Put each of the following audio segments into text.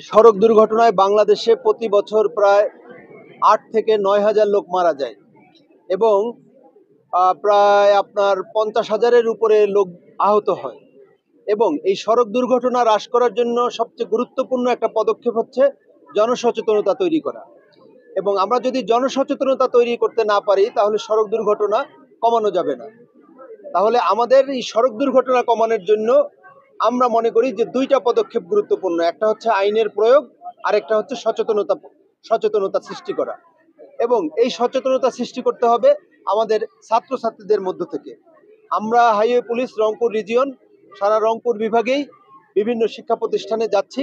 সড়ক দুর্ঘটনায় বাংলাদেশে প্রতি বছর প্রায় ৮ থেকে ৯,০০০ লোক মারা যায় এবং প্রায় আপনার ৫০,০০০-এর উপরে লোক আহত হয়। এবং এই সড়ক দুর্ঘটনা হ্রাস করার জন্য সবচেয়ে গুরুত্বপূর্ণ একটা পদক্ষেপ হচ্ছে জনসচেতনতা তৈরি করা। এবং আমরা যদি জনসচেতনতা তৈরি করতে না পারি তাহলে সড়ক দুর্ঘটনা কমানো যাবে না। তাহলে আমাদের এই সড়ক দুর্ঘটনা কমানোর জন্য আমরা মনে করি যে দুইটা পদক্ষেপ গুরুত্বপূর্ণ। একটা হচ্ছে আইনের প্রয়োগ, আর একটা হচ্ছে সচেতনতা সৃষ্টি করা। এবং এই সচেতনতা সৃষ্টি করতে হবে আমাদের ছাত্রছাত্রীদের মধ্য থেকে। আমরা হাইওয়ে পুলিশ রংপুর রিজিয়ন সারা রংপুর বিভাগেই বিভিন্ন শিক্ষা প্রতিষ্ঠানে যাচ্ছি।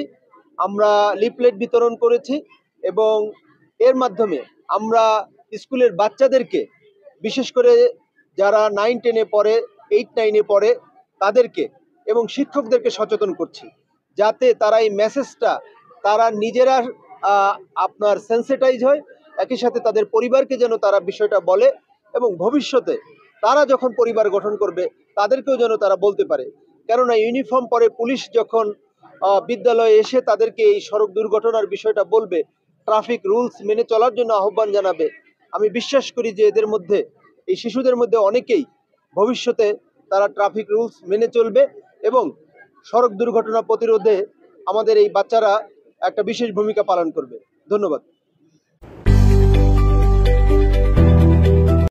আমরা লিফলেট বিতরণ করেছি এবং এর মাধ্যমে আমরা স্কুলের বাচ্চাদেরকে, বিশেষ করে যারা 9-10-এ পড়ে, 8-9-এ পড়ে তাদেরকে এবং শিক্ষকদেরকে সচেতন করছি, যাতে তারা এই মেসেজটা তারা নিজেরা আপনার সেন্সিটাইজ হয়, একই সাথে তাদের পরিবারকে যেন তারা বিষয়টা বলে এবং ভবিষ্যতে তারা যখন পরিবার গঠন করবে তাদেরকেও যেন তারা বলতে পারে। কেননা ইউনিফর্ম পরে পুলিশ যখন বিদ্যালয়ে এসে তাদেরকে এই সড়ক দুর্ঘটনার বিষয়টা বলবে, ট্রাফিক রুলস মেনে চলার জন্য আহ্বান জানাবে, আমি বিশ্বাস করি যে এদের মধ্যে, এই শিশুদের মধ্যে অনেকেই ভবিষ্যতে তারা ট্রাফিক রুলস মেনে চলবে এবং সড়ক দুর্ঘটনা প্রতিরোধে আমাদের এই বাচ্চারা একটা বিশেষ ভূমিকা পালন করবে। ধন্যবাদ।